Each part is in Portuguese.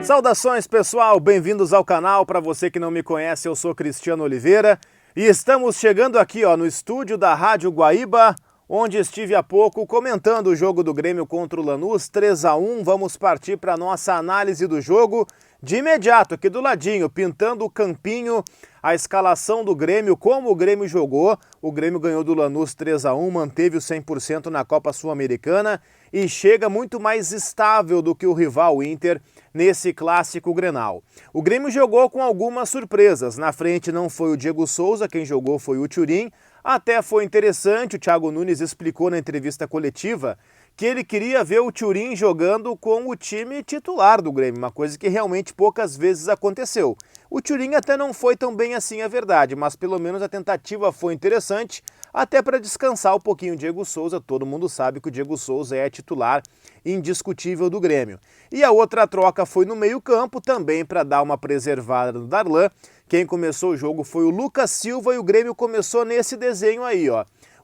Saudações, pessoal, bem-vindos ao canal. Para você que não me conhece, eu sou Cristiano Oliveira e estamos chegando aqui no estúdio da Rádio Guaíba, onde estive há pouco comentando o jogo do Grêmio contra o Lanús, 3-1. Vamos partir para a nossa análise do jogo de imediato, aqui do ladinho, pintando o campinho, a escalação do Grêmio, como o Grêmio jogou. O Grêmio ganhou do Lanús 3-1, manteve o 100% na Copa Sul-Americana e chega muito mais estável do que o rival Inter nesse clássico Grenal. O Grêmio jogou com algumas surpresas. Na frente não foi o Diego Souza, quem jogou foi o Thuram. Até foi interessante, o Thiago Nunes explicou na entrevista coletiva que ele queria ver o Thuram jogando com o time titular do Grêmio, uma coisa que realmente poucas vezes aconteceu. O Thuram até não foi tão bem assim, é verdade, mas pelo menos a tentativa foi interessante, até para descansar um pouquinho o Diego Souza. Todo mundo sabe que o Diego Souza é titular indiscutível do Grêmio. E a outra troca foi no meio-campo, também para dar uma preservada no Darlan. Quem começou o jogo foi o Lucas Silva e o Grêmio começou nesse desenho aí,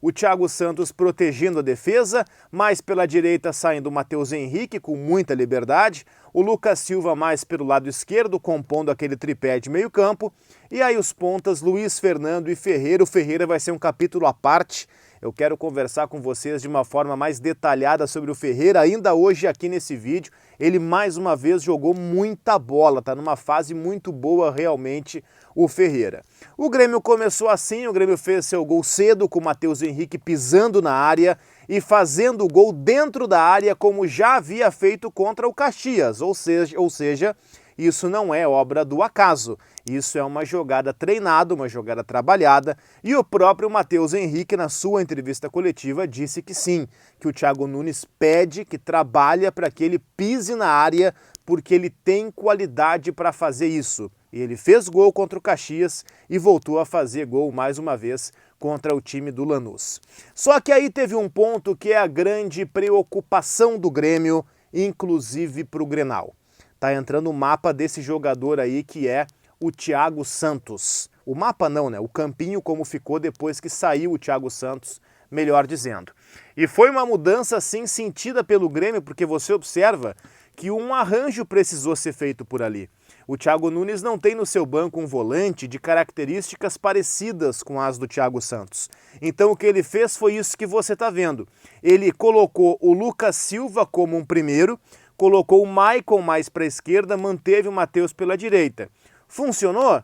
O Thiago Santos protegendo a defesa, mais pela direita saindo o Matheus Henrique com muita liberdade, o Lucas Silva mais pelo lado esquerdo, compondo aquele tripé de meio campo, e aí os pontas Luiz Fernando e Ferreira. O Ferreira vai ser um capítulo à parte. Eu quero conversar com vocês de uma forma mais detalhada sobre o Ferreira ainda hoje aqui nesse vídeo. Ele mais uma vez jogou muita bola, tá numa fase muito boa realmente o Ferreira. O Grêmio começou assim, o Grêmio fez seu gol cedo com o Matheus Henrique pisando na área e fazendo o gol dentro da área como já havia feito contra o Caxias, ou seja, isso não é obra do acaso, isso é uma jogada treinada, uma jogada trabalhada, e o próprio Matheus Henrique, na sua entrevista coletiva, disse que sim, que o Thiago Nunes pede, que trabalha para que ele pise na área, porque ele tem qualidade para fazer isso. E ele fez gol contra o Caxias e voltou a fazer gol mais uma vez contra o time do Lanús. Só que aí teve um ponto que é a grande preocupação do Grêmio, inclusive para o Grenal. Tá entrando o mapa desse jogador aí que é o Thiago Santos. O mapa não, né? O campinho como ficou depois que saiu o Thiago Santos, melhor dizendo. E foi uma mudança sim sentida pelo Grêmio, porque você observa que um arranjo precisou ser feito por ali. O Thiago Nunes não tem no seu banco um volante de características parecidas com as do Thiago Santos. Então o que ele fez foi isso que você está vendo. Ele colocou o Lucas Silva como um primeiro, colocou o Maicon mais para a esquerda, manteve o Matheus pela direita. Funcionou?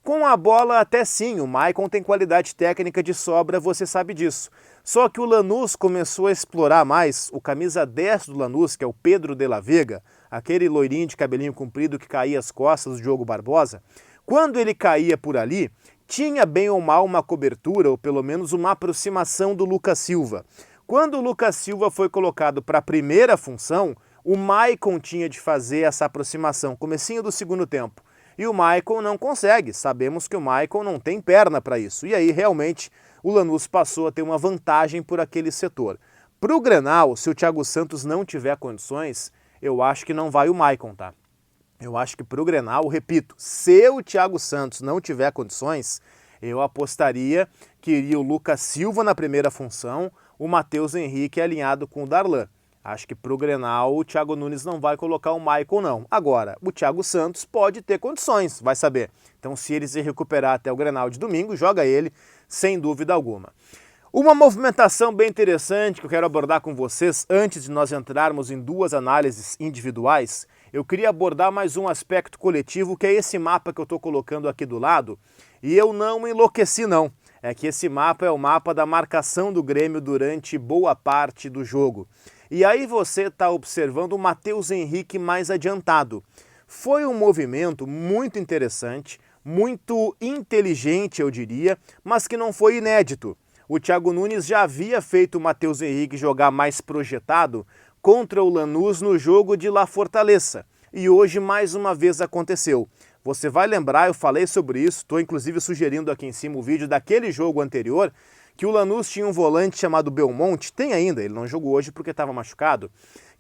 Com a bola até sim, o Maicon tem qualidade técnica de sobra, você sabe disso. Só que o Lanús começou a explorar mais o camisa 10 do Lanús, que é o Pedro de la Vega, aquele loirinho de cabelinho comprido que caía às costas do Diogo Barbosa. Quando ele caía por ali, tinha bem ou mal uma cobertura, ou pelo menos uma aproximação do Lucas Silva. Quando o Lucas Silva foi colocado para a primeira função, o Maicon tinha de fazer essa aproximação, comecinho do segundo tempo. E o Maicon não consegue, sabemos que o Maicon não tem perna para isso. E aí realmente o Lanús passou a ter uma vantagem por aquele setor. Para o Grenal, se o Thiago Santos não tiver condições, eu acho que não vai o Maicon, tá? Eu acho que para o Grenal, repito, se o Thiago Santos não tiver condições, eu apostaria que iria o Lucas Silva na primeira função, o Matheus Henrique alinhado com o Darlan. Acho que para o Grenal o Thiago Nunes não vai colocar o Maicon não. Agora, o Thiago Santos pode ter condições, vai saber. Então se ele se recuperar até o Grenal de domingo, joga ele sem dúvida alguma. Uma movimentação bem interessante que eu quero abordar com vocês antes de nós entrarmos em duas análises individuais, eu queria abordar mais um aspecto coletivo, que é esse mapa que eu estou colocando aqui do lado, e eu não enlouqueci não. É que esse mapa é o mapa da marcação do Grêmio durante boa parte do jogo. E aí você está observando o Matheus Henrique mais adiantado. Foi um movimento muito interessante, muito inteligente eu diria, mas que não foi inédito. O Thiago Nunes já havia feito o Matheus Henrique jogar mais projetado contra o Lanús no jogo de La Fortaleza. E hoje mais uma vez aconteceu. Você vai lembrar, eu falei sobre isso, estou inclusive sugerindo aqui em cima o vídeo daquele jogo anterior, que o Lanús tinha um volante chamado Belmonte, tem ainda, ele não jogou hoje porque estava machucado,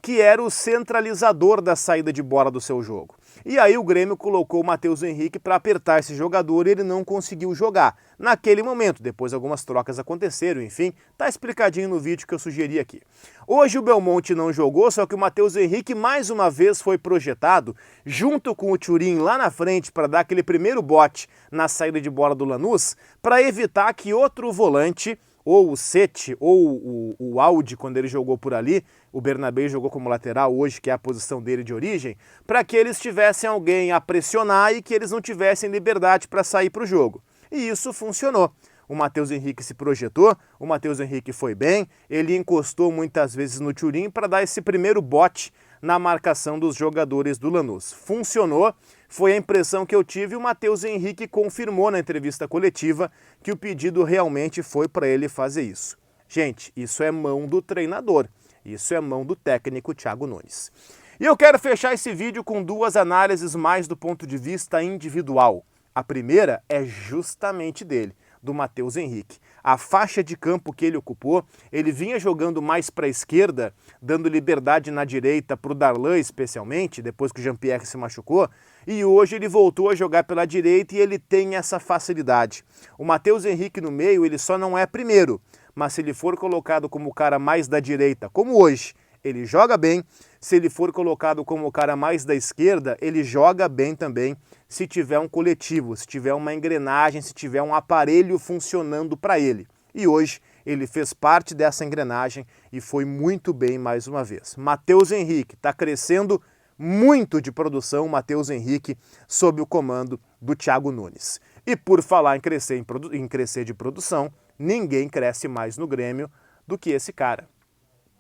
que era o centralizador da saída de bola do seu jogo. E aí o Grêmio colocou o Matheus Henrique para apertar esse jogador e ele não conseguiu jogar naquele momento. Depois algumas trocas aconteceram, enfim, tá explicadinho no vídeo que eu sugeri aqui. Hoje o Belmonte não jogou, só que o Matheus Henrique mais uma vez foi projetado junto com o Thuram lá na frente para dar aquele primeiro bote na saída de bola do Lanús, para evitar que outro volante, ou o Sete, ou o Audi, quando ele jogou por ali, o Bernabé jogou como lateral hoje, que é a posição dele de origem, para que eles tivessem alguém a pressionar e que eles não tivessem liberdade para sair para o jogo. E isso funcionou. O Matheus Henrique se projetou, o Matheus Henrique foi bem, ele encostou muitas vezes no Thuram para dar esse primeiro bote na marcação dos jogadores do Lanús. Funcionou, foi a impressão que eu tive, e o Matheus Henrique confirmou na entrevista coletiva que o pedido realmente foi para ele fazer isso. Gente, isso é mão do treinador, isso é mão do técnico Thiago Nunes. E eu quero fechar esse vídeo com duas análises mais do ponto de vista individual. A primeira é justamente dele, do Matheus Henrique. A faixa de campo que ele ocupou, ele vinha jogando mais para a esquerda, dando liberdade na direita para o Darlan especialmente, depois que o Jean-Pierre se machucou, e hoje ele voltou a jogar pela direita e ele tem essa facilidade. O Matheus Henrique no meio, ele só não é primeiro, mas se ele for colocado como o cara mais da direita, como hoje, ele joga bem. Se ele for colocado como o cara mais da esquerda, ele joga bem também, se tiver um coletivo, se tiver uma engrenagem, se tiver um aparelho funcionando para ele. E hoje ele fez parte dessa engrenagem e foi muito bem mais uma vez. Matheus Henrique está crescendo muito de produção, Matheus Henrique sob o comando do Thiago Nunes. E por falar em crescer de produção, ninguém cresce mais no Grêmio do que esse cara.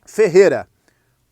Ferreira.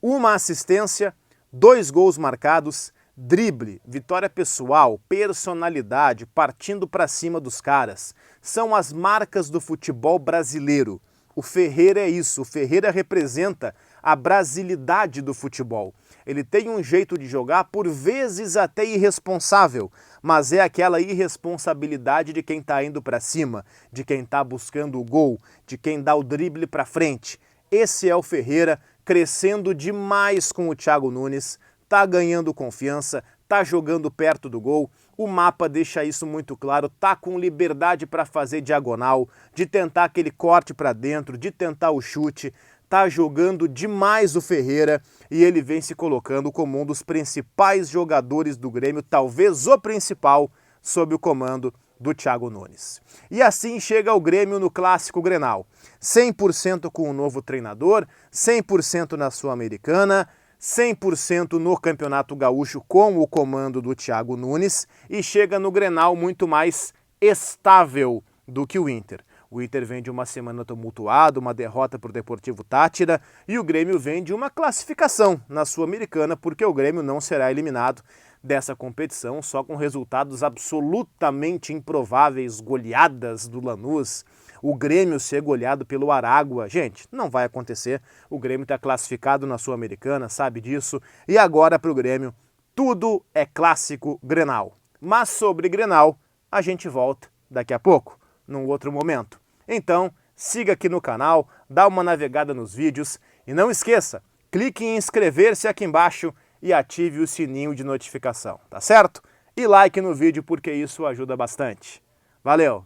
Uma assistência, 2 gols marcados, drible, vitória pessoal, personalidade, partindo para cima dos caras. São as marcas do futebol brasileiro. O Ferreira é isso, o Ferreira representa a brasilidade do futebol. Ele tem um jeito de jogar, por vezes até irresponsável, mas é aquela irresponsabilidade de quem está indo para cima, de quem está buscando o gol, de quem dá o drible para frente. Esse é o Ferreira, crescendo demais com o Thiago Nunes, tá ganhando confiança, tá jogando perto do gol, o mapa deixa isso muito claro, tá com liberdade para fazer diagonal, de tentar aquele corte para dentro, de tentar o chute, tá jogando demais o Ferreira e ele vem se colocando como um dos principais jogadores do Grêmio, talvez o principal, sob o comando do Thiago Nunes. E assim chega o Grêmio no Clássico Grenal, 100% com o novo treinador, 100% na Sul-Americana, 100% no Campeonato Gaúcho com o comando do Thiago Nunes e chega no Grenal muito mais estável do que o Inter. O Inter vem de uma semana tumultuada, uma derrota para o Deportivo Táchira e o Grêmio vem de uma classificação na Sul-Americana porque o Grêmio não será eliminado dessa competição só com resultados absolutamente improváveis, goleadas do Lanús, o Grêmio ser goleado pelo Aragua. Gente, não vai acontecer, o Grêmio está classificado na Sul-Americana, sabe disso, e agora para o Grêmio tudo é clássico Grenal. Mas sobre Grenal a gente volta daqui a pouco, num outro momento. Então siga aqui no canal, dá uma navegada nos vídeos e não esqueça, clique em inscrever-se aqui embaixo e ative o sininho de notificação, tá certo? E like no vídeo porque isso ajuda bastante. Valeu!